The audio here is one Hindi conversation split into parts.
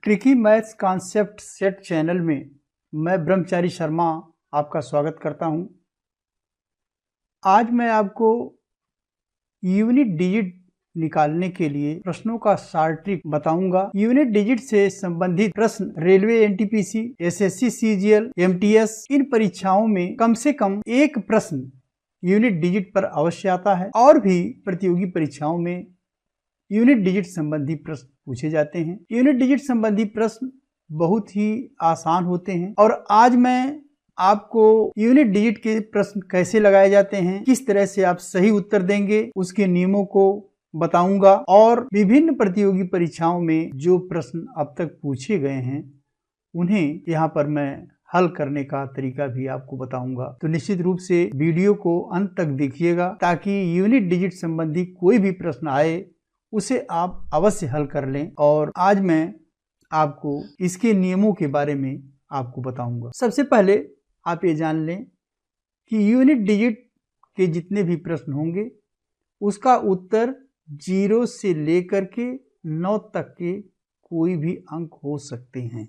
Tricky maths concept set channel में मैं ब्रह्मचारी शर्मा आपका स्वागत करता हूं। आज मैं आपको यूनिट डिजिट निकालने के लिए प्रश्नों का शॉर्ट ट्रिक बताऊंगा। यूनिट डिजिट से संबंधित प्रश्न railway, NTPC, SSC, CGL, MTS इन परीक्षाओं में कम से कम एक प्रश्न यूनिट डिजिट पर अवश्य आता है और भी प्रतियोगी परीक्षाओं में यूनिट डिजिट संबंधी प्रश्न पूछे जाते हैं। यूनिट डिजिट संबंधी प्रश्न बहुत ही आसान होते हैं और आज मैं आपको यूनिट डिजिट के प्रश्न कैसे लगाए जाते हैं, किस तरह से आप सही उत्तर देंगे, उसके नियमों को बताऊंगा और विभिन्न प्रतियोगी परीक्षाओं में जो प्रश्न अब तक पूछे गए हैं उन्हें यहाँ पर मैं हल करने का तरीका भी आपको बताऊंगा। तो निश्चित रूप से वीडियो को अंत तक देखिएगा ताकि यूनिट डिजिट संबंधी कोई भी प्रश्न आए उसे आप अवश्य हल कर लें। और आज मैं आपको इसके नियमों के बारे में आपको बताऊंगा। सबसे पहले आप ये जान लें कि यूनिट डिजिट के जितने भी प्रश्न होंगे उसका उत्तर 0 से लेकर के 9 तक के कोई भी अंक हो सकते हैं।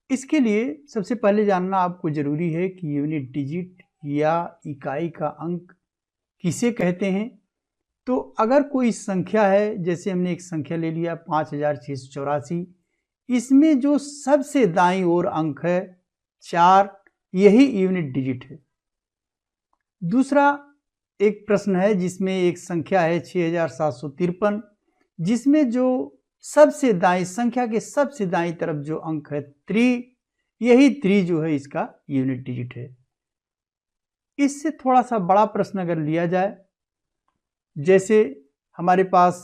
इसके लिए सबसे पहले जानना आपको जरूरी है कि यूनिट डिजिट या इकाई का अंक किसे कहते हैं। तो अगर कोई संख्या है, जैसे हमने एक संख्या ले लिया 5684, इसमें जो सबसे दाईं ओर अंक है 4, यही यूनिट डिजिट है। दूसरा एक प्रश्न है जिसमें एक संख्या है 6753, जिसमें जो सबसे दाईं संख्या के सबसे दाईं तरफ जो अंक है 3, यही 3 जो है इसका यूनिट डिजिट है। इससे थोड़ा सा बड़ा प्रश्न अगर लिया जाए, जैसे हमारे पास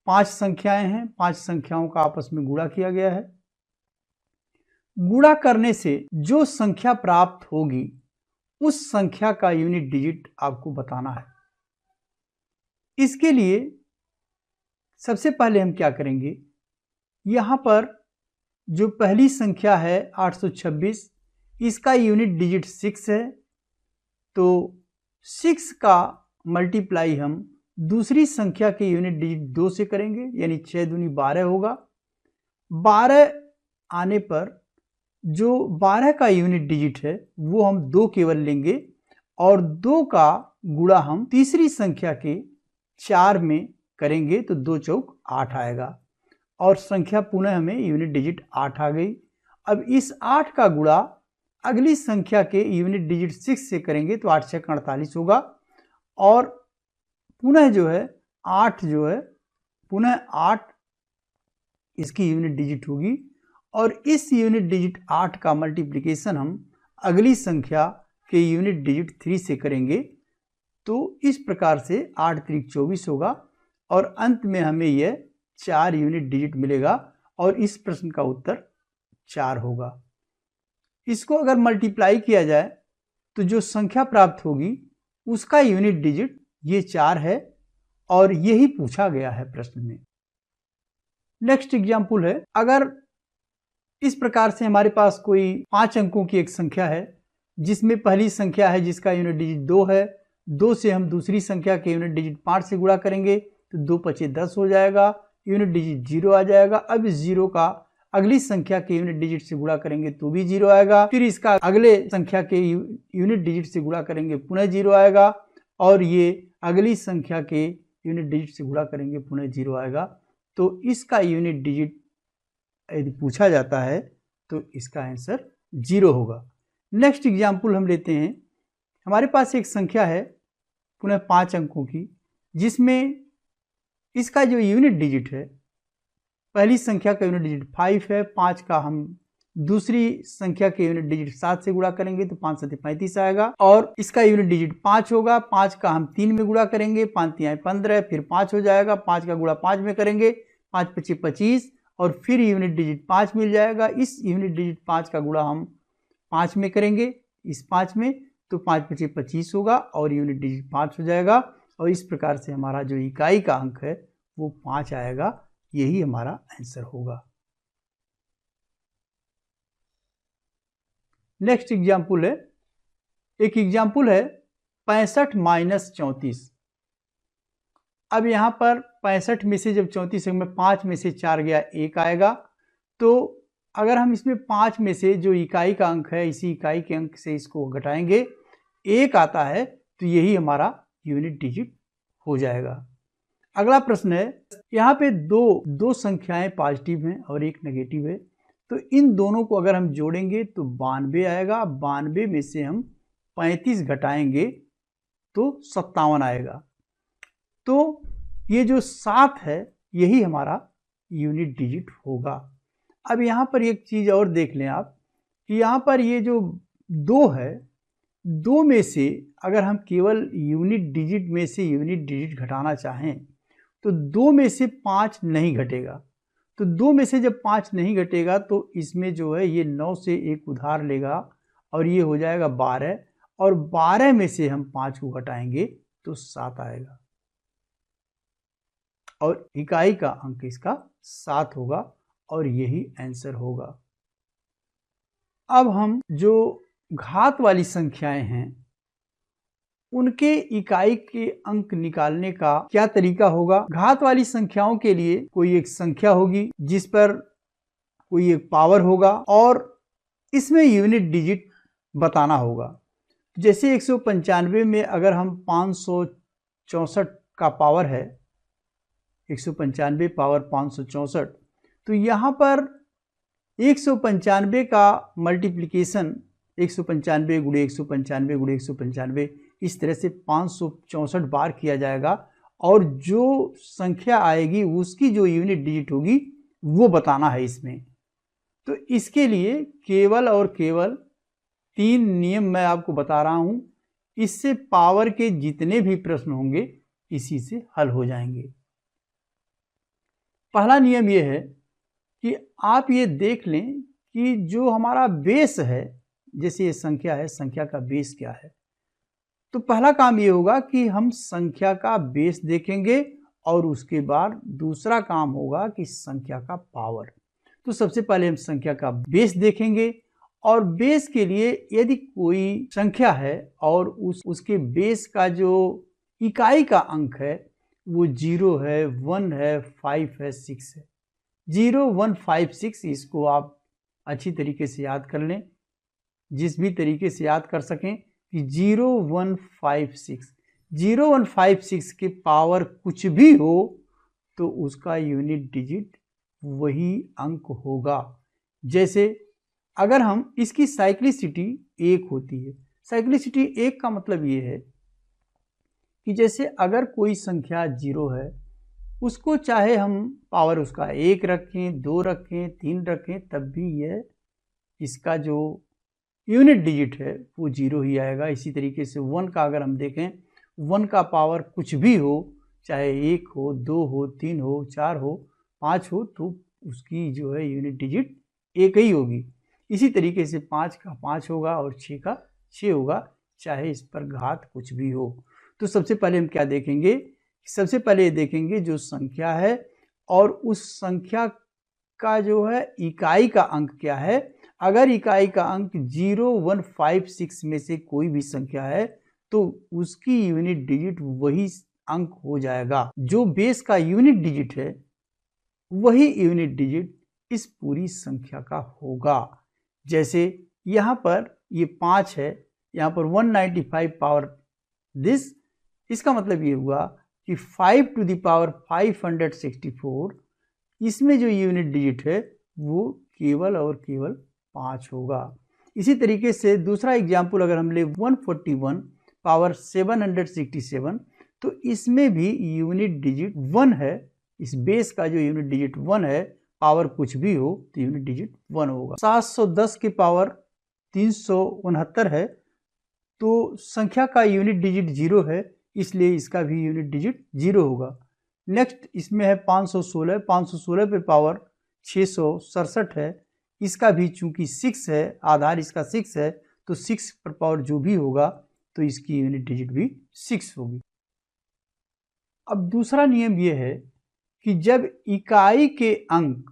5 संख्याएं हैं, 5 संख्याओं का आपस में गुणा किया गया है। गुणा करने से जो संख्या प्राप्त होगी उस संख्या का यूनिट डिजिट आपको बताना है। इसके लिए सबसे पहले हम क्या करेंगे, यहां पर जो पहली संख्या है 826, इसका यूनिट डिजिट 6 है। तो 6 का मल्टीप्लाई हम दूसरी संख्या के यूनिट डिजिट 2 से करेंगे, यानी 6 दूनी 12 होगा। 12 आने पर जो 12 का यूनिट डिजिट है वो हम 2 केवल लेंगे और 2 का गुणा हम तीसरी संख्या के 4 में करेंगे तो 2 चौक 8 आएगा और संख्या पुनः हमें यूनिट डिजिट 8 आ गई। अब इस 8 का गुणा अगली संख्या के यूनिट डिजिट 6 से करेंगे तो 8 6 48 होगा और पुनः जो है 8 जो है पुनः 8 इसकी यूनिट डिजिट होगी और इस यूनिट डिजिट 8 का मल्टीप्लिकेशन हम अगली संख्या के यूनिट डिजिट 3 से करेंगे। तो इस प्रकार से 8 3 24 होगा और अंत में हमें यह 4 यूनिट डिजिट मिलेगा और इस प्रश्न का उत्तर 4 होगा। इसको अगर मल्टीप्लाई किया जाए तो जो संख्या प्राप्त होगी उसका यूनिट डिजिट ये 4 है और यही पूछा गया है प्रश्न में। नेक्स्ट एग्जाम्पल है, अगर इस प्रकार से हमारे पास कोई 5 अंकों की एक संख्या है जिसमें पहली संख्या है जिसका यूनिट डिजिट 2 है। 2 से हम दूसरी संख्या के यूनिट डिजिट 5 से गुणा करेंगे तो 2 5 10 हो जाएगा, यूनिट डिजिट 0 आ जाएगा। अब इस 0 का अगली संख्या के यूनिट डिजिट से गुणा करेंगे तो भी 0 आएगा, फिर इसका अगले संख्या के यूनिट डिजिट से गुणा करेंगे पुनः 0 आएगा और ये अगली संख्या के यूनिट डिजिट से गुणा करेंगे पुनः 0 आएगा। तो इसका यूनिट डिजिट यदि पूछा जाता है तो इसका आंसर 0 होगा। नेक्स्ट एग्जाम्पल हम लेते हैं, हमारे पास एक संख्या है पुनः 5 अंकों की जिसमें इसका जो यूनिट डिजिट है, पहली संख्या का यूनिट डिजिट 5 है, 5 का हम दूसरी संख्या के यूनिट डिजिट 7 से गुणा करेंगे तो 5 7 35 आएगा और इसका यूनिट डिजिट 5 होगा। 5 का हम 3 में गुणा करेंगे, 5 3 15, फिर 5 हो जाएगा। 5 का गुणा 5 में करेंगे, 5 5 25 और फिर यूनिट डिजिट 5 मिल जाएगा। इस यूनिट डिजिट 5 का गुणा हम 5 में करेंगे, इस 5 में, तो 5 5 25 होगा और यूनिट डिजिट 5 हो जाएगा और इस प्रकार से हमारा जो इकाई का अंक है वो 5 आएगा। यही हमारा आंसर होगा। नेक्स्ट एग्जाम्पल है, एक एग्जाम्पल है 65 - 34। अब यहाँ पर 65 में से जब 34 में 5 में से 4 गया 1 आएगा। तो अगर हम इसमें 5 में से जो इकाई का अंक है इसी इकाई के अंक से इसको घटाएंगे 1 आता है, तो यही हमारा यूनिट डिजिट हो जाएगा। अगला प्रश्न है, यहाँ पे दो संख्याएं पॉजिटिव हैं और एक नेगेटिव है, तो इन दोनों को अगर हम जोड़ेंगे तो 92 आएगा। 92 में से हम 35 घटाएंगे तो 57 आएगा। तो ये जो 7 है यही हमारा यूनिट डिजिट होगा। अब यहाँ पर एक चीज़ और देख लें आप कि यहाँ पर ये जो 2 है, 2 में से अगर हम केवल यूनिट डिजिट में से यूनिट डिजिट घटाना चाहें तो 2 में से 5 नहीं घटेगा। तो 2 में से जब 5 नहीं घटेगा तो इसमें जो है ये 9 से 1 उधार लेगा और ये हो जाएगा 12, और 12 में से हम 5 को घटाएंगे तो 7 आएगा और इकाई का अंक इसका 7 होगा और यही आंसर होगा। अब हम जो घात वाली संख्याएं हैं उनके इकाई के अंक निकालने का क्या तरीका होगा। घात वाली संख्याओं के लिए कोई एक संख्या होगी जिस पर कोई एक पावर होगा और इसमें यूनिट डिजिट बताना होगा। जैसे 195 में अगर हम 564 का पावर है, 195 पावर 564, तो यहाँ पर 195 का मल्टीप्लिकेशन 195 गुणे 195 गुणे 195 इस तरह से 564 बार किया जाएगा और जो संख्या आएगी उसकी जो यूनिट डिजिट होगी वो बताना है इसमें। तो इसके लिए केवल और केवल 3 नियम मैं आपको बता रहा हूं, इससे पावर के जितने भी प्रश्न होंगे इसी से हल हो जाएंगे। पहला नियम ये है कि आप ये देख लें कि जो हमारा बेस है, जैसे ये संख्या है, संख्या का बेस क्या है। तो पहला काम ये होगा कि हम संख्या का बेस देखेंगे और उसके बाद दूसरा काम होगा कि संख्या का पावर। तो सबसे पहले हम संख्या का बेस देखेंगे और बेस के लिए यदि कोई संख्या है और उसके बेस का जो इकाई का अंक है वो 0 है, 1 है, 5 है, 6 है। 0, 1, 5, 6 इसको आप अच्छी तरीके से याद कर लें, जिस भी तरीके से याद कर सकें कि 0, 1, 5, 6, 0, 1, 5, 6 के पावर कुछ भी हो तो उसका यूनिट डिजिट वही अंक होगा। जैसे अगर हम इसकी साइक्लिसिटी 1 होती है, साइक्लिसिटी 1 का मतलब ये है कि जैसे अगर कोई संख्या 0 है उसको चाहे हम पावर उसका 1 रखें, 2 रखें, 3 रखें, तब भी यह इसका जो यूनिट डिजिट है वो 0 ही आएगा। इसी तरीके से 1 का अगर हम देखें, 1 का पावर कुछ भी हो, चाहे 1 हो, 2 हो, 3 हो, 4 हो, 5 हो, तो उसकी जो है यूनिट डिजिट 1 ही होगी। इसी तरीके से 5 का 5 होगा और 6 का 6 होगा, चाहे इस पर घात कुछ भी हो। तो सबसे पहले हम क्या देखेंगे, सबसे पहले देखेंगे जो संख्या है और उस संख्या का जो है इकाई का अंक क्या है। अगर इकाई का अंक 0, 1, 5, 6 में से कोई भी संख्या है तो उसकी यूनिट डिजिट वही अंक हो जाएगा। जो बेस का यूनिट डिजिट है वही यूनिट डिजिट इस पूरी संख्या का होगा। जैसे यहाँ पर ये 5 है, यहाँ पर 195 पावर दिस, इसका मतलब ये हुआ कि 5 to the power 564, इसमें जो यूनिट डिजिट है वो केवल और केवल 5 होगा। इसी तरीके से दूसरा एग्जाम्पल अगर हम ले 141 पावर 767, तो इसमें भी यूनिट डिजिट 1 है। इस बेस का जो यूनिट डिजिट 1 है, पावर कुछ भी हो तो यूनिट डिजिट 1 होगा। 710 की पावर 369 है, तो संख्या का यूनिट डिजिट 0 है, इसलिए इसका भी यूनिट डिजिट 0 होगा। नेक्स्ट इसमें है 516, 516 पे पावर 667 है, इसका भी चूंकि 6 है, आधार इसका 6 है, तो 6 पर पावर जो भी होगा तो इसकी यूनिट डिजिट भी 6 होगी। अब दूसरा नियम यह है कि जब इकाई के अंक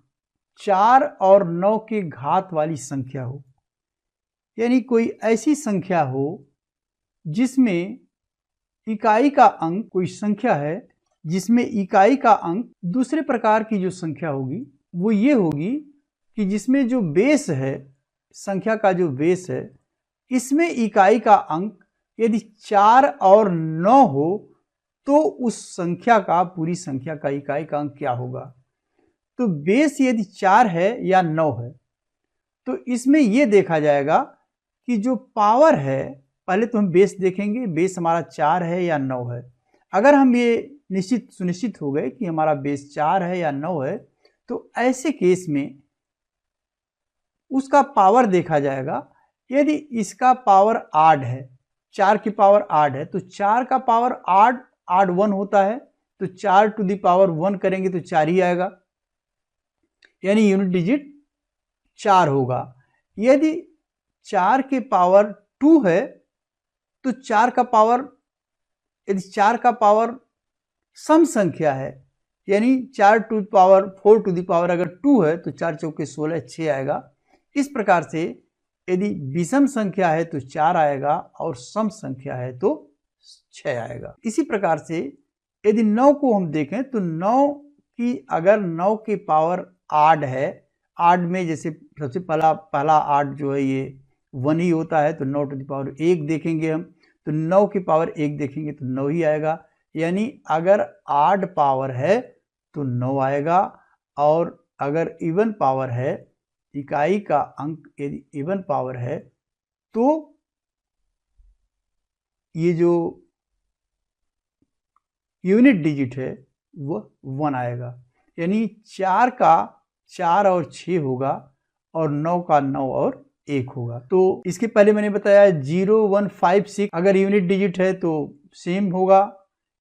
4 और 9 के घात वाली संख्या हो, यानी कोई ऐसी संख्या हो जिसमें इकाई का अंक कोई संख्या है जिसमें इकाई का अंक दूसरे प्रकार की जो संख्या होगी वो ये होगी कि जिसमें जो बेस है, संख्या का जो बेस है, इसमें इकाई का अंक यदि 4 और 9 हो तो उस संख्या का, पूरी संख्या का इकाई का अंक क्या होगा। तो बेस यदि 4 है या 9 है तो इसमें यह देखा जाएगा कि जो पावर है, पहले तो हम बेस देखेंगे, बेस हमारा 4 है या 9 है। अगर हम ये सुनिश्चित हो गए कि हमारा बेस 4 है या 9 है तो ऐसे केस में उसका पावर देखा जाएगा। यदि इसका पावर 8 है, 4 की पावर 8 है, तो 4 का पावर 8 1 होता है, तो 4 टू द पावर 1 करेंगे तो 4 ही आएगा, यानी यूनिट डिजिट 4 होगा। यदि 4 के पावर 2 है तो 4 का पावर, यदि 4 का पावर सम संख्या है, यानी 4 to power 4 to the power अगर 2 है तो 4 चौके 16, 6 आएगा। इस प्रकार से यदि विषम संख्या है तो 4 आएगा और सम संख्या है तो 6 आएगा। इसी प्रकार से यदि 9 को हम देखें तो 9 की, अगर 9 के पावर 8 है, 8 में जैसे सबसे पहला 8 जो है ये 1 ही होता है, तो 9 टू द पावर 1 देखेंगे हम, तो 9 की पावर 1 देखेंगे तो 9 ही आएगा। यानी अगर 8 पावर है तो 9 आएगा, और अगर इवन पावर है, इकाई का अंक यदि इवन पावर है तो ये जो यूनिट डिजिट है वो 1 आएगा। यानी 4 का 4 और 6 होगा और 9 का 9 और 1 होगा। तो इसके पहले मैंने बताया 0 1 5 6 अगर यूनिट डिजिट है तो सेम होगा।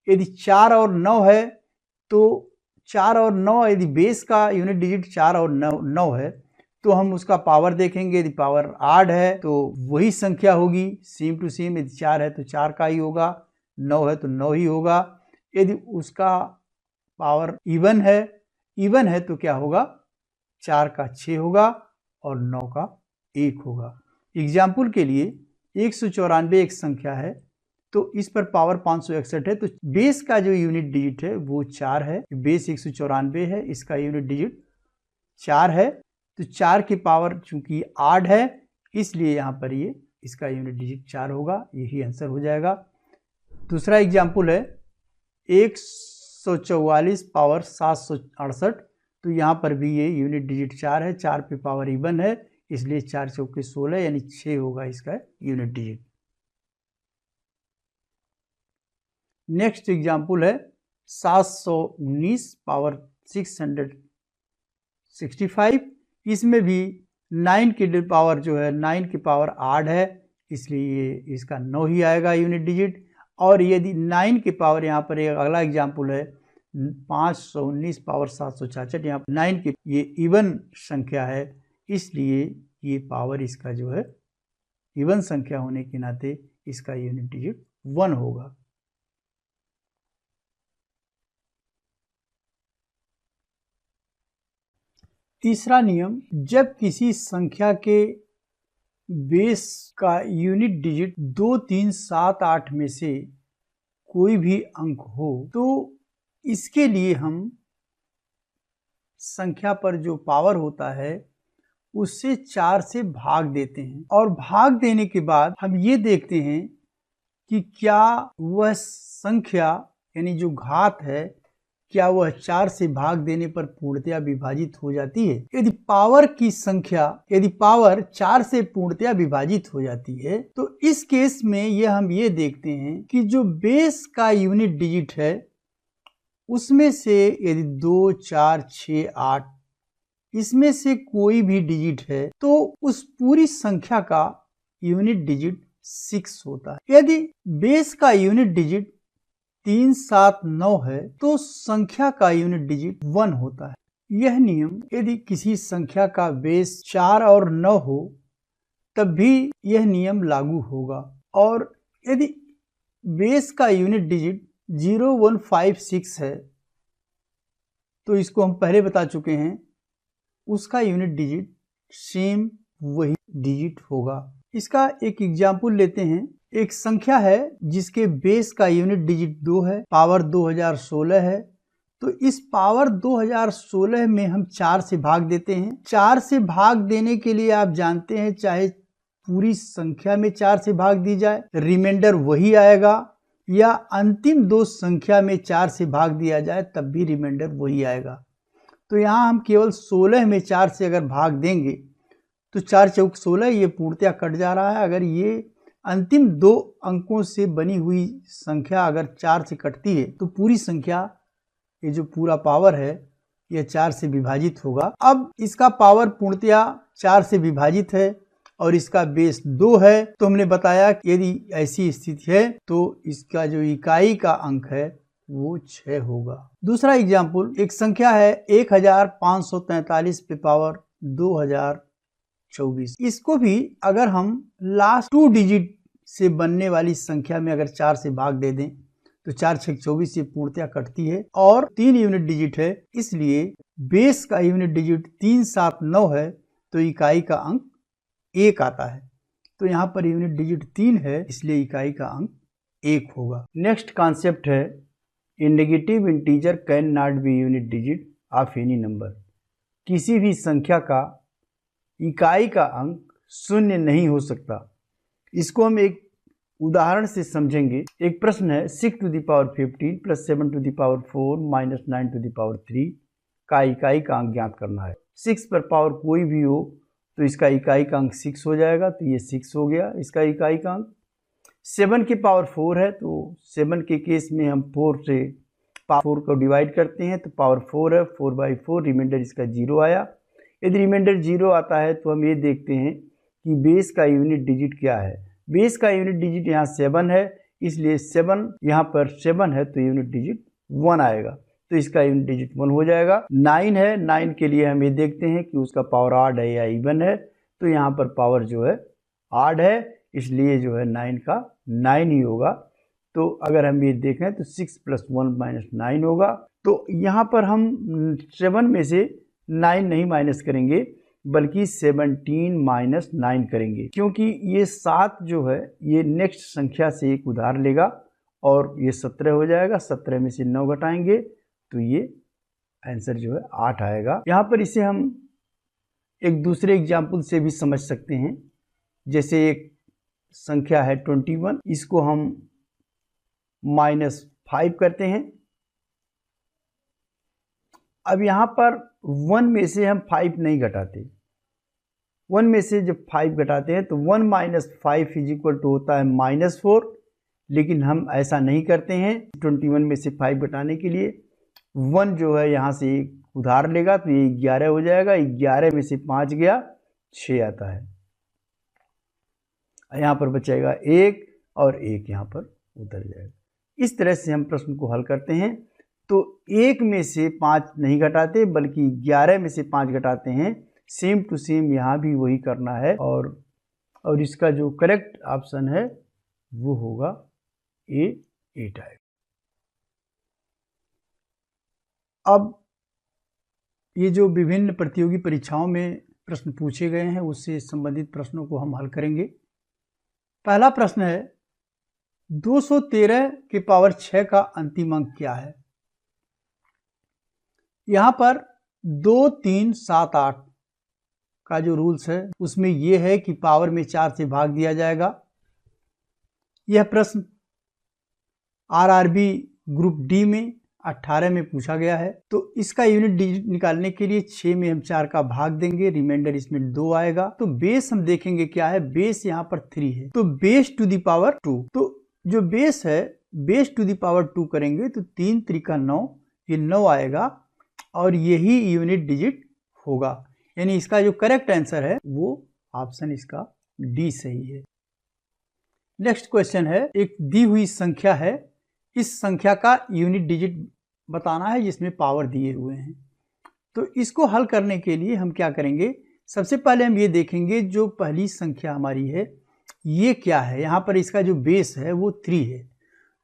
यदि 4 और 9 है तो 4 और 9, यदि बेस का यूनिट डिजिट 4 और 9 है तो हम उसका पावर देखेंगे। यदि पावर 8 है तो वही संख्या होगी, सेम टू सेम। यदि 4 है तो 4 का ही होगा, 9 है तो 9 ही होगा। यदि उसका पावर इवन है तो क्या होगा, 4 का 6 होगा और 9 का 1 होगा। एग्जाम्पल के लिए 194 एक संख्या है तो इस पर पावर 561 है, तो बेस का जो यूनिट डिजिट है वो 4 है। बेस 194 है, इसका यूनिट डिजिट 4 है, तो 4 की पावर चूंकि 8 है इसलिए यहाँ पर ये इसका यूनिट डिजिट 4 होगा। यही आंसर हो जाएगा। दूसरा एग्जाम्पल है 144 पावर 768, तो यहाँ पर भी ये यूनिट डिजिट 4 है, 4 पे पावर इवन है इसलिए 4 चौके 16 यानी 6 होगा इसका यूनिट डिजिट। नेक्स्ट एग्जाम्पल है 719 पावर 665, इसमें भी 9 की पावर जो है 9 की पावर 8 है इसलिए इसका 9 ही आएगा यूनिट डिजिट। और यदि 9 की पावर, यहाँ पर एक अगला एग्जाम्पल है 519 पावर 766, यहाँ 9 की ये इवन संख्या है इसलिए ये पावर इसका जो है इवन संख्या होने के नाते इसका यूनिट डिजिट 1 होगा। तीसरा नियम, जब किसी संख्या के बेस का यूनिट डिजिट 2 3 7 8 में से कोई भी अंक हो तो इसके लिए हम संख्या पर जो पावर होता है उससे 4 से भाग देते हैं, और भाग देने के बाद हम ये देखते हैं कि क्या वह संख्या यानी जो घात है क्या वह 4 से भाग देने पर पूर्णतया विभाजित हो जाती है। यदि पावर की संख्या, यदि पावर 4 से पूर्णतया विभाजित हो जाती है तो इस केस में हम ये देखते हैं कि जो बेस का यूनिट डिजिट है उसमें से यदि 2 4 6 8 इसमें से कोई भी डिजिट है तो उस पूरी संख्या का यूनिट डिजिट 6 होता है। यदि बेस का यूनिट डिजिट 3 7 9 है तो संख्या का यूनिट डिजिट 1 होता है। यह नियम यदि किसी संख्या का बेस 4 और 9 हो तब भी यह नियम लागू होगा, और यदि बेस का यूनिट डिजिट 0 1 5 6 है तो इसको हम पहले बता चुके हैं, उसका यूनिट डिजिट सेम वही डिजिट होगा। इसका एक एग्जाम्पल लेते हैं एक संख्या है जिसके बेस का यूनिट डिजिट 2 है, पावर 2016 है। तो इस पावर 2016 में हम 4 से भाग देते हैं। 4 से भाग देने के लिए आप जानते हैं चाहे पूरी संख्या में 4 से भाग दी जाए रिमाइंडर वही आएगा, या अंतिम दो संख्या में 4 से भाग दिया जाए तब भी रिमाइंडर वही आएगा। तो यहाँ हम केवल 16 में 4 से अगर भाग देंगे तो 4 चौक 16, ये पूर्णतया कट जा रहा है। अगर ये अंतिम दो अंकों से बनी हुई संख्या अगर 4 से कटती है तो पूरी संख्या, ये जो पूरा पावर है यह 4 से विभाजित होगा। अब इसका पावर पूर्णतया 4 से विभाजित है और इसका बेस 2 है। तो हमने बताया कि यदि ऐसी स्थिति है तो इसका जो इकाई का अंक है वो 6 होगा। दूसरा एग्जाम्पल, एक संख्या है 1543 पे पावर 2024। इसको भी अगर हम लास्ट 2 डिजिट से बनने वाली संख्या में अगर 4 से भाग दे दें तो 4 6 24 से पूर्णतया कटती है और 3 यूनिट डिजिट है, इसलिए बेस का यूनिट डिजिट 379 है तो इकाई का अंक 1 आता है। तो यहाँ पर यूनिट डिजिट 3 है इसलिए इकाई का अंक 1 होगा। नेक्स्ट कॉन्सेप्ट है a negative integer can not be unit digit of any number. किसी भी संख्या का इकाई का अंक 0 नहीं हो सकता। इसको हम एक उदाहरण से समझेंगे। एक प्रश्न है 6 to the power 15 + 7 to the power 4 - 9 to the power 3 का इकाई का अंक ज्ञात करना है। 6 पर पावर कोई भी हो तो इसका इकाई का अंक 6 हो जाएगा, तो ये 6 हो गया इसका इकाई का अंक। 7 की पावर 4 है तो 7 के केस में हम 4 से पावर 4 को डिवाइड करते हैं तो पावर 4 है, 4/4 रिमाइंडर इसका 0 आया। यदि रिमाइंडर 0 आता है तो हम ये देखते हैं कि बेस का यूनिट डिजिट क्या है। बेस का यूनिट डिजिट यहाँ 7 है, इसलिए 7 यहाँ पर 7 है तो यूनिट डिजिट 1 आएगा, तो इसका यूनिट डिजिट 1 हो जाएगा। 9 है, 9 के लिए हम ये देखते हैं कि उसका पावर ऑड है या इवन है, तो यहाँ पर पावर जो है ऑड है, इसलिए जो है 9 का 9 ही होगा। तो अगर हम ये देखें तो 6 + 1 - 9 होगा। तो यहाँ पर हम 7 में से 9 नहीं माइनस करेंगे बल्कि 17 - 9 करेंगे, क्योंकि ये 7 जो है ये नेक्स्ट संख्या से एक उधार लेगा और ये 17 हो जाएगा। 17 में से 9 घटाएंगे तो ये आंसर जो है 8 आएगा। यहाँ पर इसे हम एक दूसरे एग्जाम्पल से भी समझ सकते हैं। जैसे एक संख्या है 21, इसको हम -5 करते हैं। अब यहाँ पर 1 में से हम 5 नहीं घटाते। 1 में से जब 5 घटाते हैं तो 1 - 5 = होता है -4, लेकिन हम ऐसा नहीं करते हैं। 21 में से 5 घटाने के लिए 1 जो है यहाँ से एक उधार लेगा तो ये 11 हो जाएगा। 11 में से 5 गया 6 आता है। यहाँ पर बचेगा 1 और 1 यहाँ पर उतर जाएगा। इस तरह से हम प्रश्न को हल करते हैं। तो 1 में से 5 नहीं घटाते बल्कि 11 में से 5 घटाते हैं। सेम टू सेम यहाँ भी वही करना है और इसका जो करेक्ट ऑप्शन है वो होगा A, 8 आएगा। अब ये जो विभिन्न प्रतियोगी परीक्षाओं में प्रश्न पूछे गए हैं उससे संबंधित प्रश्नों को हम हल करेंगे। पहला प्रश्न है 213 की पावर 6 का अंतिम अंक क्या है। यहाँ पर 2 3 7 8 का जो रूल्स है उसमें यह है कि पावर में 4 से भाग दिया जाएगा। यह प्रश्न RRB ग्रुप डी में 18 में पूछा गया है। तो इसका यूनिट डिजिट निकालने के लिए 6 में हम 4 का भाग देंगे, रिमाइंडर इसमें 2 आएगा। तो बेस हम देखेंगे क्या है, बेस यहाँ पर 3 है तो बेस टू द पावर 2। तो जो बेस है बेस टू द पावर 2 करेंगे तो 3 3 9, ये 9 आएगा और यही यूनिट डिजिट होगा। यानी इसका जो करेक्ट आंसर है वो ऑप्शन इसका डी सही है। नेक्स्ट क्वेश्चन है, एक दी हुई संख्या है, इस संख्या का यूनिट डिजिट बताना है जिसमें पावर दिए हुए हैं। तो इसको हल करने के लिए हम क्या करेंगे, सबसे पहले हम ये देखेंगे जो पहली संख्या हमारी है ये क्या है। यहाँ पर इसका जो बेस है वो 3 है।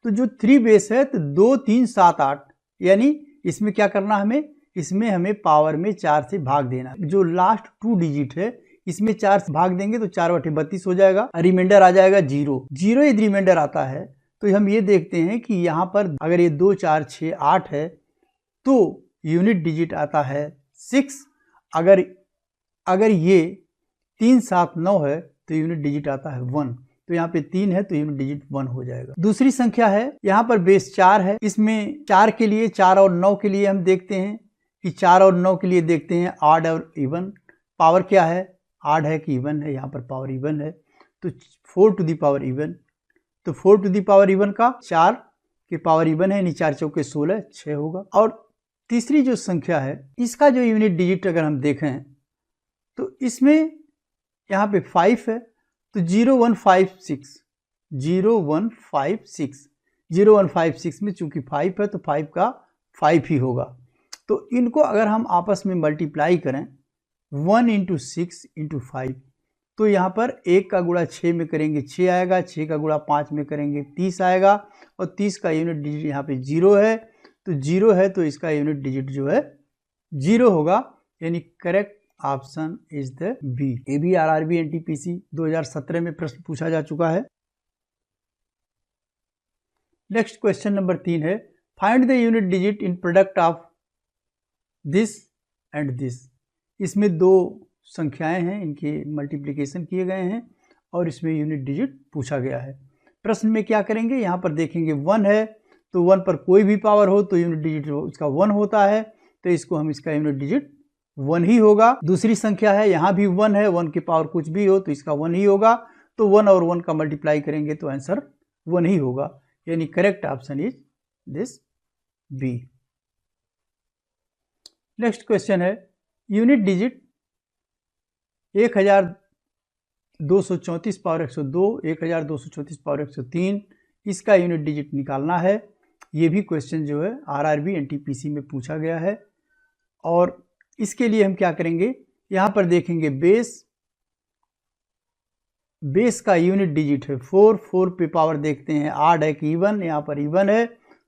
तो जो 3 बेस है तो 2 3 7 8, यानी इसमें क्या करना, इसमें हमें पावर में 4 से भाग देना। जो लास्ट 2 डिजिट है इसमें 4 से भाग देंगे तो 4/32 हो जाएगा, रिमाइंडर आ जाएगा 0। 0 यदि रिमाइंडर आता है तो हम ये देखते हैं कि यहाँ पर अगर ये 2 4 6 8 है तो यूनिट डिजिट आता है 6। अगर ये 3 7 9 है तो यूनिट डिजिट आता है 1। तो यहाँ पे 3 है तो यूनिट डिजिट 1 हो जाएगा। दूसरी संख्या है, यहाँ पर बेस 4 है, इसमें 4 के लिए 4 और 9 के लिए हम देखते हैं कि 4 और 9 के लिए देखते हैं ऑड और इवन। पावर क्या है, ऑड है कि इवन है, यहाँ पर पावर इवन है तो 4 टू द पावर इवन। तो 4 टू द पावर इवन का 4 के पावर इवन है, यानी 4 चौके 16 6 होगा। और तीसरी जो संख्या है इसका जो यूनिट डिजिट अगर हम देखें तो इसमें यहाँ पे 5 है तो 0156 में चूंकि 5 है तो 5 का 5 ही होगा। तो इनको अगर हम आपस में मल्टीप्लाई करें 1 × 6 × 5 तो यहाँ पर 1 का गुणा 6 में करेंगे 6 आएगा, 6 का गुणा 5 में करेंगे 30 आएगा और 30 का यूनिट डिजिट यहाँ पे 0 है। तो 0 है तो इसका यूनिट डिजिट जो है 0 होगा, यानी correct option is the B. ये भी RRB NTPC 2017 में प्रश्न पूछा जा चुका है। नेक्स्ट क्वेश्चन नंबर 3 है, find the unit digit in product of this and this. इसमें 2 संख्याएं हैं, इनके मल्टीप्लिकेशन किए गए हैं और इसमें यूनिट डिजिट पूछा गया है। प्रश्न में क्या करेंगे, यहाँ पर देखेंगे 1 है तो 1 पर कोई भी पावर हो तो यूनिट डिजिट इसका 1 होता है, तो इसको हम इसका यूनिट डिजिट 1 ही होगा। दूसरी संख्या है, यहाँ भी 1 है, 1 की पावर कुछ भी हो तो इसका 1 ही होगा, तो 1 और 1 का मल्टीप्लाई करेंगे तो आंसर 1 ही होगा, यानी correct option is this B. Next question है, यूनिट डिजिट 1234 पावर 102, 1234 पावर 103, इसका यूनिट डिजिट निकालना है। ये भी क्वेश्चन जो है RRB NTPC में पूछा गया है। और इसके लिए हम क्या करेंगे, यहाँ पर देखेंगे बेस का यूनिट डिजिट है 4 पे पावर देखते हैं ऑड है कि इवन, यहाँ पर इवन है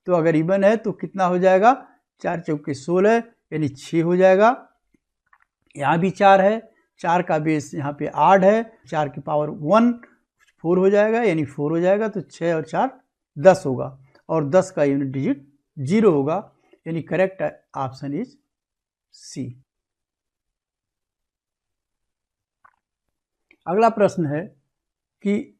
तो अगर इवन है तो कितना हो जाएगा 4 चौके 16 यानी 6 हो जाएगा। यहाँ भी 4 है, 4 का बेस यहाँ पे ऑड है, 4 की पावर 1 4 हो जाएगा यानी 4 हो जाएगा, तो 6 और 4 10 होगा और 10 का यूनिट डिजिट 0 होगा, यानी करेक्ट ऑप्शन इज सी। अगला प्रश्न है कि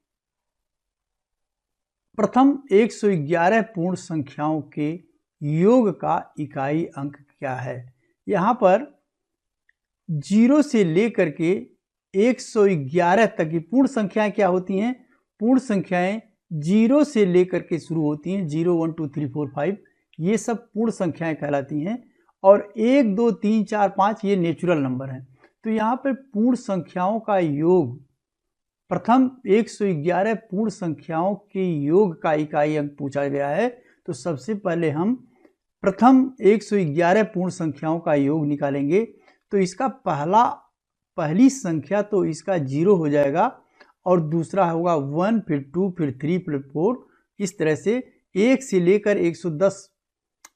प्रथम 111 पूर्ण संख्याओं के योग का इकाई अंक क्या है। यहाँ पर 0 से लेकर के 111 तक की पूर्ण संख्याएं क्या होती हैं, पूर्ण संख्याएं 0 से लेकर के शुरू होती हैं, 0 1 2 3 4 5 ये सब पूर्ण संख्याएं कहलाती हैं, और 1 2 3 4 5 ये नेचुरल नंबर हैं। तो यहाँ पर पूर्ण संख्याओं का योग, प्रथम 111 पूर्ण संख्याओं के योग का इकाई अंक पूछा गया है। तो सबसे पहले हम प्रथम 111 पूर्ण संख्याओं का योग निकालेंगे। तो इसका पहली संख्या तो इसका 0 हो जाएगा और दूसरा होगा 1 फिर 2 फिर 3 फिर 4, इस तरह से 1 से लेकर 110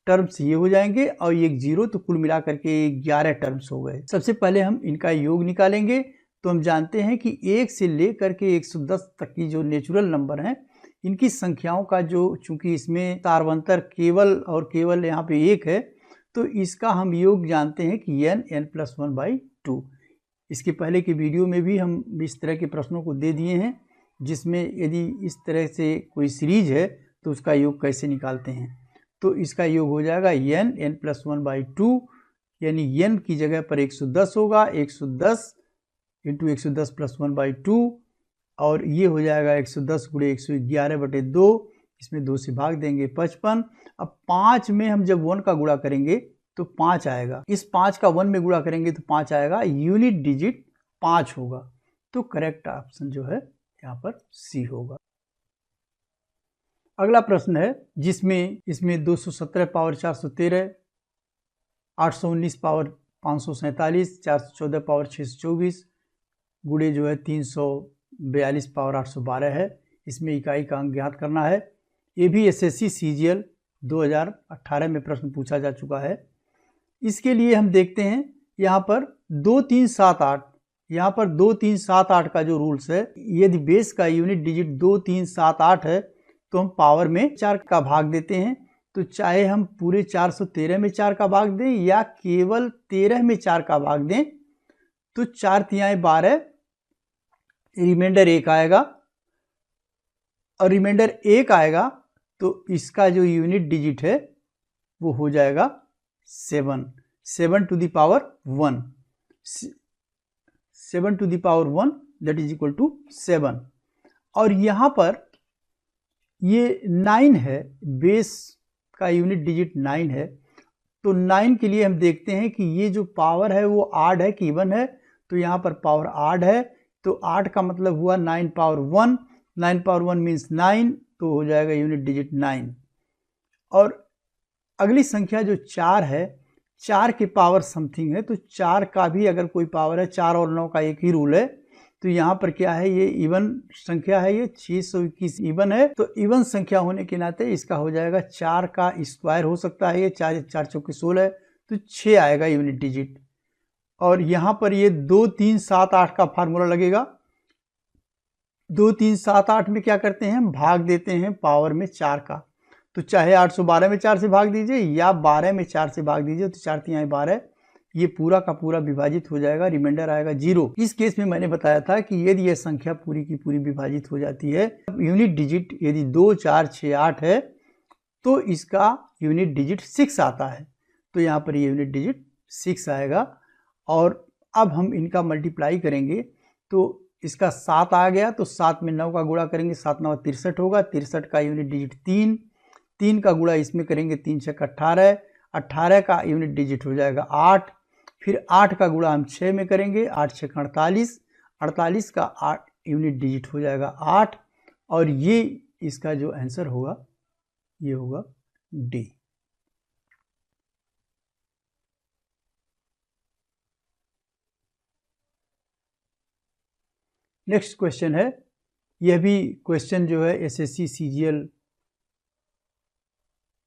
टर्म्स ये हो जाएंगे और एक 0, तो कुल मिलाकर के 11 टर्म्स हो गए। सबसे पहले हम इनका योग निकालेंगे। तो हम जानते हैं कि 1 से लेकर के 110 तक की जो नेचुरल नंबर हैं, इनकी संख्याओं का जो, चूंकि इसमें तारवंतर केवल और केवल यहाँ पे 1 है, तो इसका हम योग जानते हैं कि n+1/2। इसके पहले के वीडियो में भी हम इस तरह के प्रश्नों को दे दिए हैं, जिसमें यदि इस तरह से कोई सीरीज है तो उसका योग कैसे निकालते हैं। तो इसका योग हो जाएगा n+1/2, यानी n की जगह पर 110 होगा, 110 × 110 + 1/2, और ये हो जाएगा 110 × 111/2, इसमें 2 से भाग देंगे 55। अब 5 में हम जब 1 का गुणा करेंगे तो 5 आएगा, इस 5 का 1 में गुणा करेंगे तो 5 आएगा, यूनिट डिजिट 5 होगा। तो करेक्ट ऑप्शन जो है यहाँ पर सी होगा। अगला प्रश्न है जिसमें इसमें 217 पावर 413, 819 पावर 547, 414 पावर 624 गुणे जो है 342 पावर 812 है। इसमें इकाई का अंक ज्ञात करना है। ये भी SSC CGL 2018 में प्रश्न पूछा जा चुका है। इसके लिए हम देखते हैं यहाँ पर 2 3 7 8 यहाँ पर 2 3 7 8 का जो रूल्स है, यदि बेस का यूनिट डिजिट 2 3 7 8 है तो हम पावर में 4 का भाग देते हैं। तो चाहे हम पूरे 413 में 4 का भाग दें या केवल 13 में 4 का भाग दें, तो 4 तिहाई 12, रिमाइंडर 1 आएगा, और रिमाइंडर 1 आएगा तो इसका जो यूनिट डिजिट है वो हो जाएगा 7 to the power 1, 7 to the power 1 that is equal to 7। और यहाँ पर ये 9 है, बेस का यूनिट डिजिट 9 है। तो 9 के लिए हम देखते हैं कि ये जो पावर है वो ऑड है कि इवन है। तो यहाँ पर पावर ऑड है, तो 8 का मतलब हुआ 9 पावर 1, 9 पावर 1 मीन्स 9, तो हो जाएगा यूनिट डिजिट 9। और अगली संख्या जो 4 है, 4 के पावर समथिंग है, तो 4 का भी अगर कोई पावर है, 4 और 9 का एक ही रूल है। तो यहाँ पर क्या है, ये इवन संख्या है, ये 621 इवन है। तो इवन संख्या होने के नाते इसका हो जाएगा 4 का स्क्वायर हो सकता है, ये 4 4 चौके 16 है, तो 6 आएगा यूनिट डिजिट। और यहाँ पर ये 2 3 7 8 का फार्मूला लगेगा। 2 3 7 8 में क्या करते हैं, हम भाग देते हैं पावर में 4 का। तो चाहे 812 में 4 से भाग दीजिए या 12 में 4 से भाग दीजिए, तो 4 तिहाई 12, ये पूरा का पूरा विभाजित हो जाएगा, रिमाइंडर आएगा 0। इस केस में मैंने बताया था कि यदि यह संख्या पूरी की पूरी विभाजित हो जाती है, यूनिट डिजिट यदि 2 4 6 8 है तो इसका यूनिट डिजिट 6 आता है। तो यहाँ पर ये यूनिट डिजिट 6 आएगा। और अब हम इनका मल्टीप्लाई करेंगे तो इसका 7 आ गया, तो 7 में 9 का गुणा करेंगे, 7 9 63 होगा, 63 का यूनिट डिजिट 3, 3 का गुणा इसमें करेंगे, 3 6 18, 18 का यूनिट डिजिट हो जाएगा 8, फिर 8 का गुणा हम 6 में करेंगे, 8 6 48, 48 का 8 यूनिट डिजिट हो जाएगा 8, और ये इसका जो आंसर होगा ये होगा डी। नेक्स्ट क्वेश्चन है, यह भी क्वेश्चन जो है एसएससी सीजीएल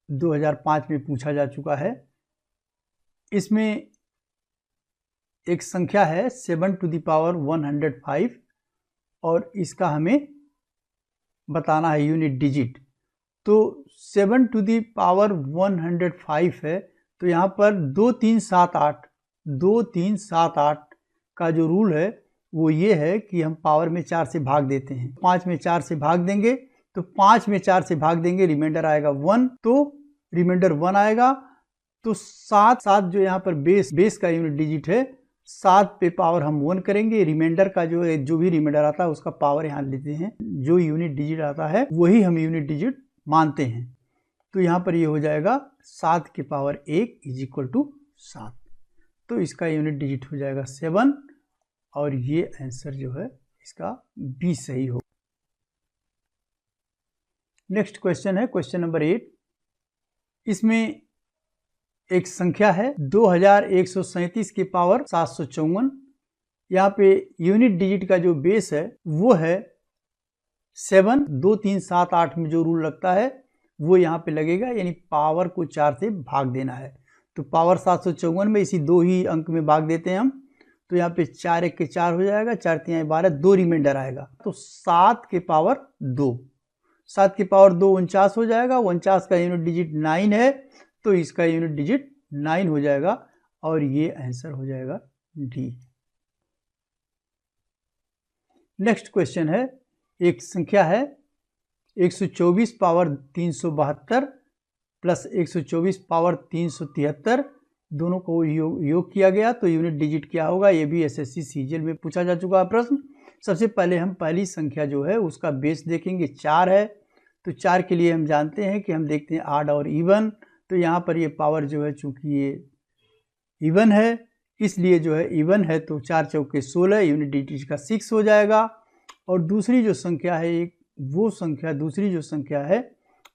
2005 में पूछा जा चुका है। इसमें एक संख्या है 7 टू द पावर 105 और इसका हमें बताना है यूनिट डिजिट। तो 7 टू द पावर 105 है, तो यहाँ पर 2 3 7 8, 2 3 7 8 का जो रूल है वो ये है कि हम पावर में 4 से भाग देते हैं। 5 में 4 से भाग देंगे, तो 5 में 4 से भाग देंगे, रिमाइंडर आएगा 1, तो रिमाइंडर 1 आएगा। तो 7 जो यहाँ पर बेस का यूनिट डिजिट है, 7 पे पावर हम 1 करेंगे, रिमाइंडर का जो भी रिमाइंडर आता है उसका पावर यहाँ लेते हैं, जो यूनिट डिजिट आता है वही हम यूनिट डिजिट मानते हैं। तो यहाँ पर ये हो जाएगा 7 के पावर 1 इज इक्वल टू 7, तो इसका यूनिट डिजिट हो जाएगा 7, और ये आंसर जो है इसका बी सही हो। नेक्स्ट क्वेश्चन है क्वेश्चन नंबर 8। इसमें एक संख्या है 2137 के पावर 754। यहाँ पे यूनिट डिजिट का जो बेस है वो है 7। 2 3 7 8 में जो रूल लगता है वो यहाँ पे लगेगा, यानी पावर को 4 से भाग देना है। तो पावर 754 में इसी 2 ही अंक में भाग देते हैं हम। तो यहाँ पे 4 1 के 4 हो जाएगा, 4 3 12, 2 रिमाइंडर आएगा। तो 7 के पावर 2, 7 के पावर 2 49 हो जाएगा। 49 का यूनिट डिजिट 9 है, तो इसका यूनिट डिजिट 9 हो जाएगा, और ये आंसर हो जाएगा डी। नेक्स्ट क्वेश्चन है, एक संख्या है 124 पावर 372 प्लस 124 पावर 373, दोनों को योग किया गया, तो यूनिट डिजिट क्या होगा। ये भी एसएससी सीजीएल में पूछा जा चुका है प्रश्न। सबसे पहले हम पहली संख्या जो है उसका बेस देखेंगे, 4 है। तो 4 के लिए हम जानते हैं कि हम देखते हैं ऑड और इवन। तो यहाँ पर ये पावर जो है चूंकि ये इवन है, इसलिए जो है इवन है, तो 4 चौके 16, यूनिट डिजिट का 6 हो जाएगा। और दूसरी जो संख्या है दूसरी जो संख्या है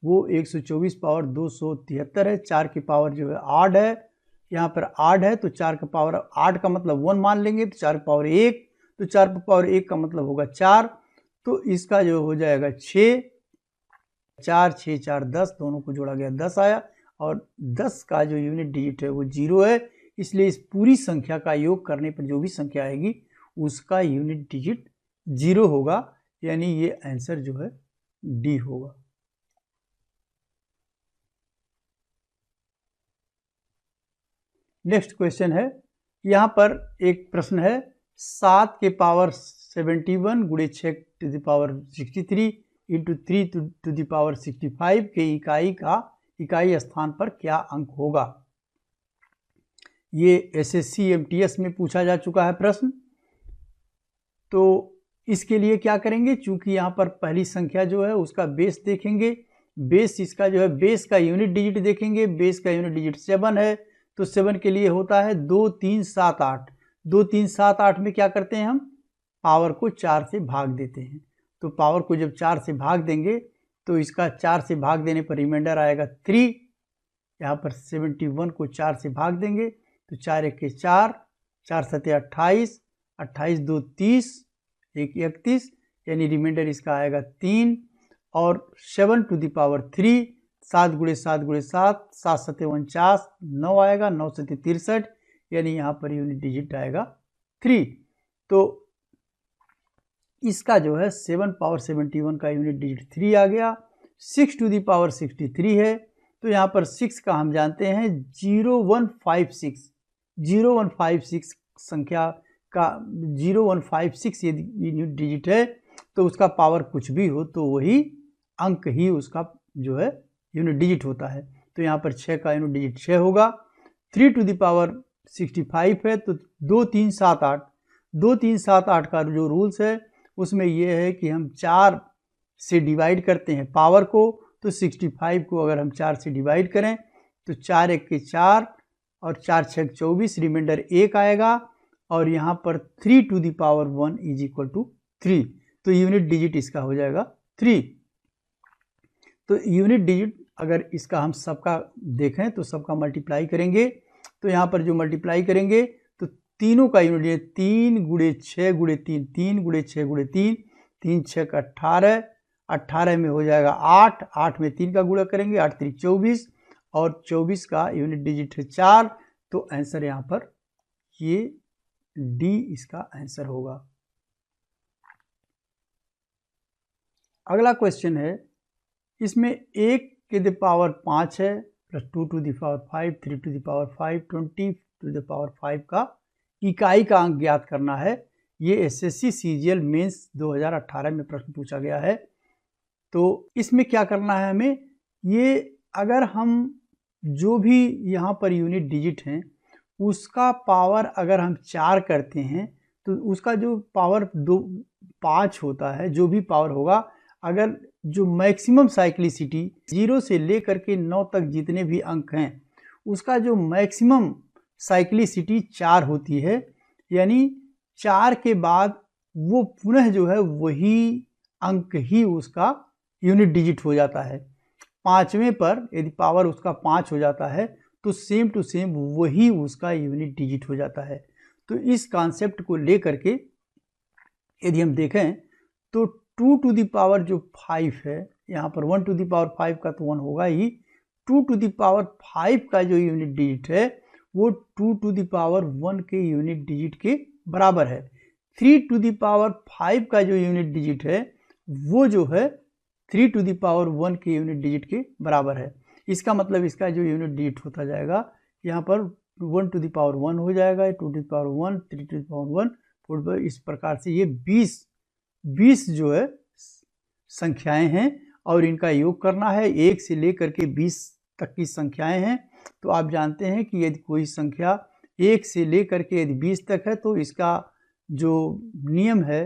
वो 124 पावर 273 है। 4 की पावर जो है ऑड है, यहाँ पर ऑड है, तो 4 का पावर 8 का मतलब 1 मान लेंगे, तो 4 पावर 1, तो 4 पावर 1 का मतलब होगा 4, तो इसका जो हो जाएगा 6, 4 6 4 10, दोनों को जोड़ा गया 10 आया, और 10 का जो यूनिट डिजिट है वो 0 है। इसलिए इस पूरी संख्या का योग करने पर जो भी संख्या आएगी उसका यूनिट डिजिट 0 होगा, यानी ये आंसर जो है डी होगा। नेक्स्ट क्वेश्चन है, यहाँ पर एक प्रश्न है 7 के पावर 71 गुणे 6 to the power 63 into 3 to the power 65 के इकाई स्थान पर क्या अंक होगा। ये SSC MTS में पूछा जा चुका है प्रश्न। तो इसके लिए क्या करेंगे, चूंकि यहाँ पर पहली संख्या जो है उसका बेस देखेंगे, बेस इसका जो है बेस का यूनिट डिजिट देखेंगे, बेस का यूनिट डिजिट 7 है, तो 7 के लिए होता है 2 3 7 8। 2 3 7 8 में क्या करते हैं, हम पावर को 4 से भाग देते हैं। तो पावर को जब 4 से भाग देंगे तो इसका 4 से भाग देने पर रिमाइंडर आएगा 3। यहाँ पर 71 को 4 से भाग देंगे तो 4 1 के 4, 4 7 28, 28 2 30, 1 31, यानी रिमाइंडर इसका आएगा 3। और 7 टू द पावर 3, 7 गुणे 7 गुणे 7, 7 7 49, 9 आएगा, 9 7 63, यानी यहाँ पर यूनिट डिजिट आएगा 3। तो इसका जो है 7 पावर 71 का यूनिट डिजिट 3 आ गया। 6 टू द पावर 63 है, तो यहाँ पर 6 का हम जानते हैं 0156। 0156 संख्या का 0156 यदि यूनिट डिजिट है तो उसका पावर कुछ भी हो तो वही अंक ही उसका जो है यूनिट डिजिट होता है। तो यहाँ पर 6 का यूनिट डिजिट 6 होगा। 3 टू द पावर 65 है, तो 2 3 7 8। 2 3 7 8 का जो रूल्स है उसमें यह है कि हम 4 से डिवाइड करते हैं पावर को, तो 65 को अगर हम 4 से डिवाइड करें तो 4 1 के 4 और 4 6 24, रिमाइंडर 1 आएगा। और यहाँ पर 3 to the power 1 is equal to 3, तो यूनिट डिजिट इसका हो जाएगा 3। तो यूनिट डिजिट अगर इसका हम सबका देखें तो सबका मल्टीप्लाई करेंगे, तो यहाँ पर जो मल्टीप्लाई करेंगे तो तीनों का यूनिट डिजिट 3 गुणे 6 गुणे 3, 3 गुणे 6 गुणे 3, 3 6 का 18, 18 में हो जाएगा 8, 8 में 3 का गुणा करेंगे, 8 3 24, और 24 का यूनिट डिजिट है 4। तो आंसर यहाँ पर ये डी इसका आंसर होगा। अगला क्वेश्चन है, इसमें 1 के द पावर 5 है plus 2 to the power 5, 3 to the power 5, 20 to the power 5 का इकाई का अंक ज्ञात करना है। ये SSC CGL मेंस 2018 में प्रश्न पूछा गया है। तो इसमें क्या करना है हमें, ये अगर हम जो भी यहाँ पर यूनिट डिजिट हैं उसका पावर अगर हम 4 करते हैं तो उसका जो पावर 5 होता है, जो भी पावर होगा, अगर जो मैक्सिमम साइक्लिसिटी 0 से लेकर के 9 तक जितने भी अंक हैं उसका जो मैक्सिमम साइक्लिसिटी 4 होती है, यानी 4 के बाद वो पुनः जो है वही अंक ही उसका यूनिट डिजिट हो जाता है। 5वें पर यदि पावर उसका 5 हो जाता है तो सेम टू सेम वही उसका यूनिट डिजिट हो जाता है। तो इस कॉन्सेप्ट को लेकर के यदि हम देखें तो 2 टू द पावर जो 5 है, यहाँ पर 1 टू द पावर 5 का तो 1 होगा ही, 2 टू द पावर 5 का जो यूनिट डिजिट है वो 2 टू द पावर 1 के यूनिट डिजिट के बराबर है। 3 टू द पावर 5 का जो यूनिट डिजिट है वो जो है 3 टू द पावर 1 के यूनिट डिजिट के बराबर है। इसका मतलब इसका जो यूनिट डिजिट होता जाएगा यहाँ पर 1 टू द पावर 1 हो जाएगा, 2 to the power 1, 3 to the power 1, 4 पर इस प्रकार से ये 20 जो है संख्याएं हैं और इनका योग करना है। 1 से लेकर के 20 तक की संख्याएं हैं। तो आप जानते हैं कि यदि कोई संख्या 1 से लेकर के यदि 20 तक है तो इसका जो नियम है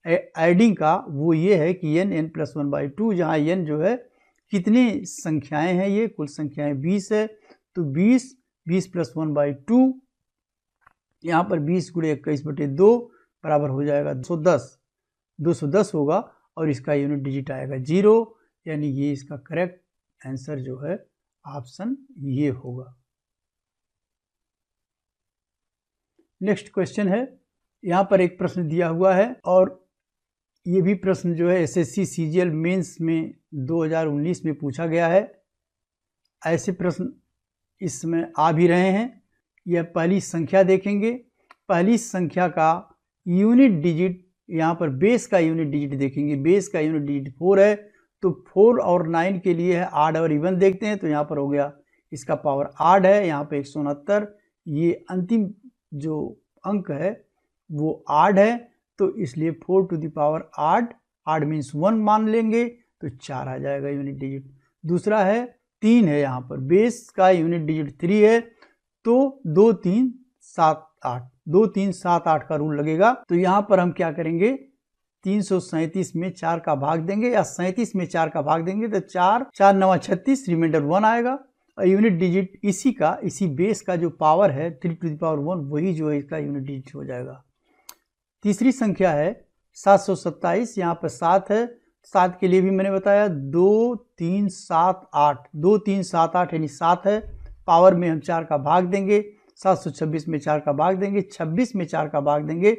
एडिंग का वो ये है कि n+1/2, जहाँ n जो है कितनी संख्याएं हैं, ये कुल संख्याएं 20 है, तो 20 + 1/2, यहाँ पर 20 × 21/2 बराबर हो जाएगा 210 होगा और इसका यूनिट डिजिट आएगा 0, यानी ये इसका करेक्ट आंसर जो है ऑप्शन ये होगा। नेक्स्ट क्वेश्चन है, यहाँ पर एक प्रश्न दिया हुआ है और ये भी प्रश्न जो है SSC CGL मेंस में 2019 में पूछा गया है। ऐसे प्रश्न इसमें आ भी रहे हैं। यह पहली संख्या देखेंगे, पहली संख्या का यूनिट डिजिट, यहाँ पर बेस का यूनिट डिजिट देखेंगे, बेस का यूनिट डिजिट 4 है, तो 4 और 9 के लिए है ऑड और इवन देखते हैं, तो यहाँ पर हो गया इसका पावर ऑड है, यहाँ पे 169, ये अंतिम जो अंक है वो ऑड है, तो इसलिए 4 to the power odd, odd means 1 मान लेंगे तो 4 आ जाएगा यूनिट डिजिट। दूसरा है 3 है, यहाँ पर बेस का यूनिट डिजिट 3 है, तो 2 3 7 8, 2 3 7 8 का रूल लगेगा। तो यहाँ पर हम क्या करेंगे, 337 में 4 का भाग देंगे या 37 में 4 का भाग देंगे तो 4 4 9 36, रिमाइंडर 1 आएगा। और यूनिट डिजिट इसी बेस का जो पावर है 3 टू द पावर 1, वही जो है इसका यूनिट डिजिट हो जाएगा। तीसरी संख्या है 727, यहाँ पर 7 है, 7 के लिए भी मैंने बताया 2 3 7 8, 2 3 7 8 यानी 7 है, पावर में हम 4 का भाग देंगे, 726 में 4 का भाग देंगे, 26 में 4 का भाग देंगे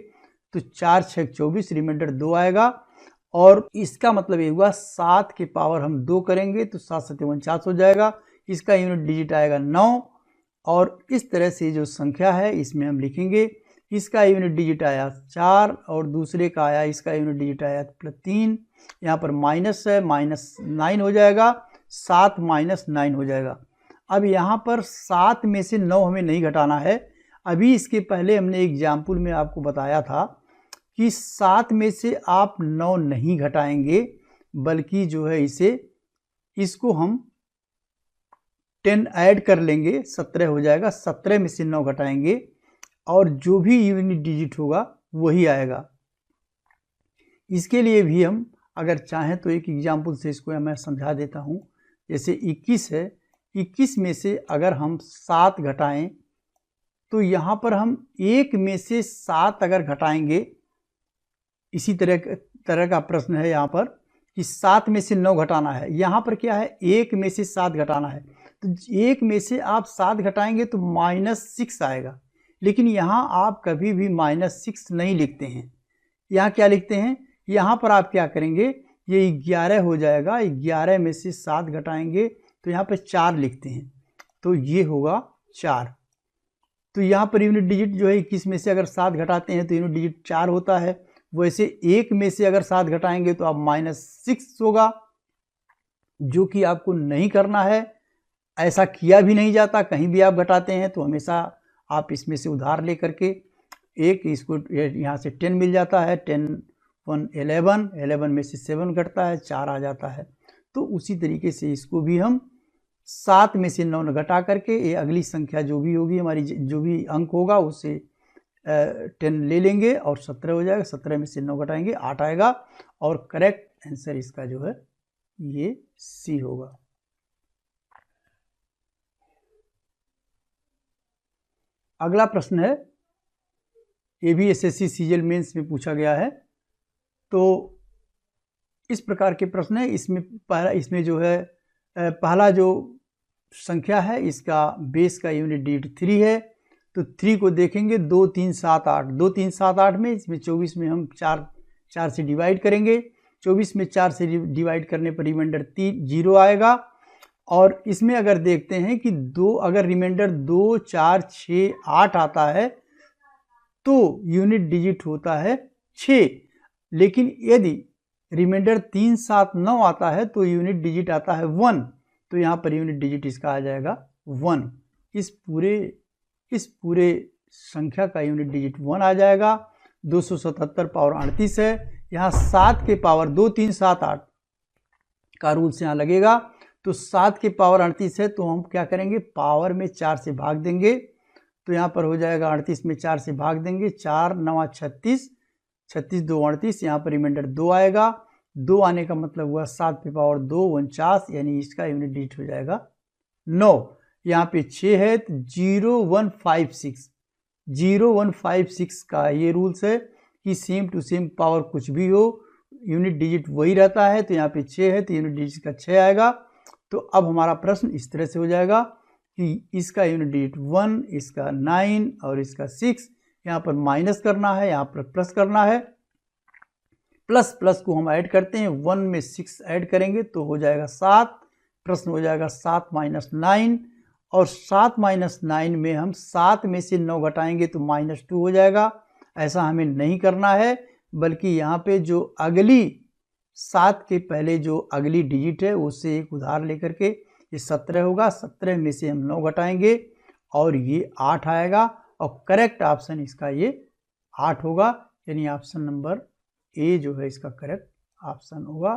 तो 4 6 24, रिमाइंडर 2 आएगा। और इसका मतलब ये हुआ 7 के पावर हम 2 करेंगे तो 7 7 49 हो जाएगा, इसका यूनिट डिजिट आएगा 9। और इस तरह से जो संख्या है इसमें हम लिखेंगे, इसका यूनिट डिजिट आया 4 और दूसरे का आया, इसका यूनिट डिजिट आया +3, यहाँ पर माइनस है, -9 हो जाएगा, 7 -9 हो जाएगा। अब यहाँ पर 7 में से 9 हमें नहीं घटाना है। अभी इसके पहले हमने एग्जाम्पल में आपको बताया था कि 7 में से आप 9 नहीं घटाएंगे, बल्कि जो है इसको हम 10 ऐड कर लेंगे, 17 हो जाएगा, 17 में से 9 घटाएंगे और जो भी यूनिट डिजिट होगा वही आएगा। इसके लिए भी हम अगर चाहें तो एक एग्जाम्पल से इसको मैं समझा देता हूँ। जैसे 21 है, 21 में से अगर हम 7 घटाएं तो यहाँ पर हम 1 में से 7 अगर घटाएंगे, इसी तरह का प्रश्न है यहाँ पर कि 7 में से 9 घटाना है, यहाँ पर क्या है 1 में से 7 घटाना है, तो 1 में से आप 7 घटाएंगे तो -6 आएगा। लेकिन यहाँ आप कभी भी -6 नहीं लिखते हैं, यहाँ क्या लिखते हैं, यहाँ पर आप क्या करेंगे, ये 11 हो जाएगा, 11 में से 7 घटाएंगे तो यहाँ पे 4 लिखते हैं, तो ये होगा 4। तो यहाँ पर यूनिट डिजिट जो है 21 में से अगर 7 घटाते हैं तो यूनिट डिजिट 4 होता है। वैसे 1 में से अगर 7 घटाएंगे तो आप -6 होगा, जो कि आपको नहीं करना है, ऐसा किया भी नहीं जाता। कहीं भी आप घटाते हैं तो हमेशा आप इसमें से उधार ले करके इसको यहाँ से 10 मिल जाता है, 10 1 11, 11 में से 7 घटता है, 4 आ जाता है। तो उसी तरीके से इसको भी हम 7 में से 9 घटा करके ये अगली संख्या जो भी होगी हमारी, जो भी अंक होगा उससे 10 ले लेंगे और 17 हो जाएगा, 17 में से 9 घटाएंगे 8 आएगा। और करेक्ट आंसर इसका जो है ये सी होगा। अगला प्रश्न है, ये भी एसएससी सीजीएल मेंस में पूछा गया है। तो इस प्रकार के प्रश्न है, इसमें जो है पहला जो संख्या है इसका बेस का यूनिट डिजिट 3 है, तो 3 को देखेंगे 2 3 7 8, 2 3 7 8 में इसमें 24 में हम 4 से डिवाइड करेंगे, 24 में 4 से डिवाइड करने पर रिमाइंडर 0 आएगा। और इसमें अगर देखते हैं कि अगर रिमाइंडर 2 4 6 8 आता है तो यूनिट डिजिट होता है 6, लेकिन यदि रिमाइंडर 3 7 9 आता है तो यूनिट डिजिट आता है 1, तो यहाँ पर यूनिट डिजिट इसका आ जाएगा 1। इस पूरे संख्या का यूनिट डिजिट 1 आ जाएगा। 277 पावर 38 है, यहाँ 7 के पावर 2 3 7 8 का रूल से यहाँ लगेगा, तो 7 के पावर 38 है तो हम क्या करेंगे, पावर में 4 से भाग देंगे, तो यहाँ पर हो जाएगा 38 में 4 से भाग देंगे, 4 9 36, 36 2 38, यहाँ पर रिमाइंडर 2 आएगा। 2 आने का मतलब हुआ 7 पे पावर 2 49, यानी इसका यूनिट डिजिट हो जाएगा 9। यहाँ पे 6 है तो 0156, 0156 का ये रूल्स है कि सेम टू सेम पावर कुछ भी हो यूनिट डिजिट वही रहता है, तो यहाँ पे 6 है तो यूनिट डिजिट का 6 आएगा। तो अब हमारा प्रश्न इस तरह से हो जाएगा कि इसका यूनिट डिजिट 1, इसका 9 और इसका 6, यहाँ पर माइनस करना है, यहाँ पर प्लस करना है। प्लस प्लस को हम ऐड करते हैं, 1 में 6 ऐड करेंगे तो हो जाएगा 7। प्रश्न हो जाएगा 7 - 9, और 7 - 9 में हम 7 में से 9 घटाएंगे तो -2 हो जाएगा। ऐसा हमें नहीं करना है, बल्कि यहाँ पे जो अगली 7 के पहले जो अगली डिजिट है उससे एक उधार लेकर के ये 17 होगा, 17 में से हम 9 घटाएंगे और ये 8 आएगा और करेक्ट ऑप्शन इसका ये 8 होगा, यानी ऑप्शन नंबर ए जो है इसका करेक्ट ऑप्शन होगा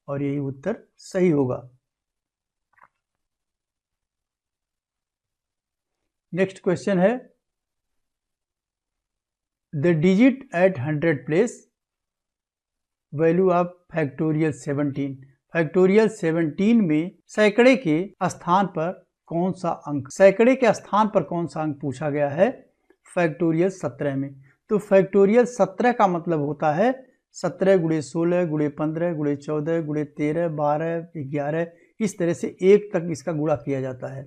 और यही उत्तर सही होगा। नेक्स्ट क्वेश्चन है the digit at 100 place value of factorial 17। Factorial 17 में सैकड़े के स्थान पर कौन सा अंक, सैकड़े के स्थान पर कौन सा अंक पूछा गया है फैक्टोरियल 17 में। तो फैक्टोरियल 17 का मतलब होता है 17 गुणे 16 गुणे 15 गुणे 14 गुणे 13 12 11, इस तरह से 1 तक इसका गुणा किया जाता है।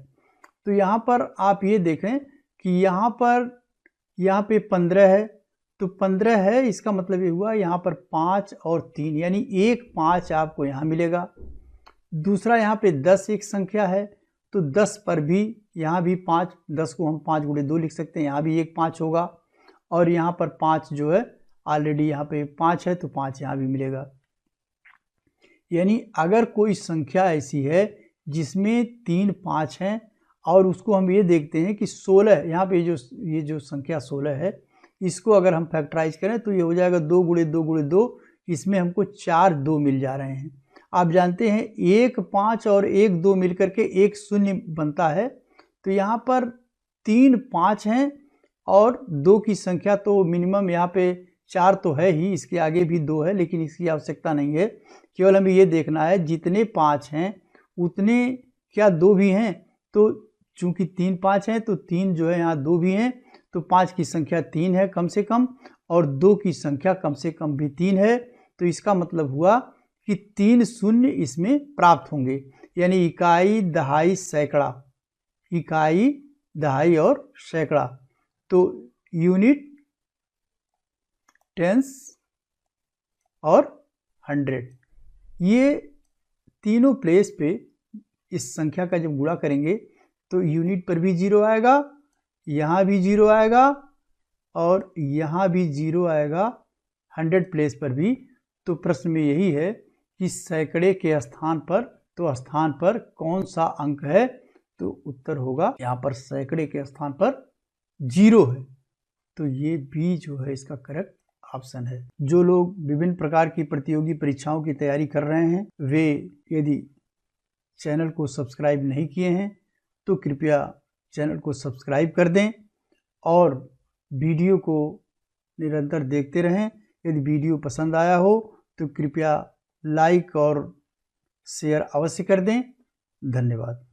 तो यहाँ पर आप ये देखें कि यहाँ पे 15 है, तो 15 है, इसका मतलब ये हुआ यहाँ पर 5 और 3 यानी 1 5 आपको यहाँ मिलेगा। दूसरा यहाँ पे 10 एक संख्या है, तो 10 पर भी यहाँ भी 5, 10 को हम 5 गुणे 2 लिख सकते हैं, यहाँ भी 1 5 होगा और यहाँ पर 5 जो है ऑलरेडी यहाँ पे 5 है तो 5 यहाँ भी मिलेगा। यानी अगर कोई संख्या ऐसी है जिसमें 3 5 हैं और उसको हम ये देखते हैं कि 16 यहाँ पे ये जो संख्या 16 है इसको अगर हम फैक्टराइज करें तो ये हो जाएगा 2 गुणे 2 गुणे 2, इसमें हमको 4 2 मिल जा रहे हैं। आप जानते हैं 1 5 और 1 2 मिलकर के 1 0 बनता है, तो यहाँ पर 3 5 हैं और 2 की संख्या तो मिनिमम यहाँ पे 4 तो है ही, इसके आगे भी 2 है लेकिन इसकी आवश्यकता नहीं है, केवल हमें ये देखना है जितने 5 हैं उतने क्या 2 भी हैं। तो चूंकि 3 5 हैं तो 3 जो है यहाँ 2 भी हैं, तो 5 की संख्या 3 है कम से कम और 2 की संख्या कम से कम भी 3 है, तो इसका मतलब हुआ कि 3 शून्य इसमें प्राप्त होंगे, यानी इकाई दहाई सैकड़ा, इकाई दहाई और सैकड़ा, तो यूनिट टेंस और 100, ये तीनों प्लेस पे इस संख्या का जब गुणा करेंगे तो यूनिट पर भी 0 आएगा, यहाँ भी 0 आएगा और यहाँ भी 0 आएगा 100 प्लेस पर भी। तो प्रश्न में यही है कि सैकड़े के स्थान पर, तो स्थान पर कौन सा अंक है, तो उत्तर होगा यहाँ पर सैकड़े के स्थान पर 0 है, तो ये भी जो है इसका करेक्ट ऑप्शन है। जो लोग विभिन्न प्रकार की प्रतियोगी परीक्षाओं की तैयारी कर रहे हैं वे यदि चैनल को सब्सक्राइब नहीं किए हैं तो कृपया चैनल को सब्सक्राइब कर दें और वीडियो को निरंतर देखते रहें। यदि वीडियो पसंद आया हो तो कृपया लाइक और शेयर अवश्य कर दें। धन्यवाद।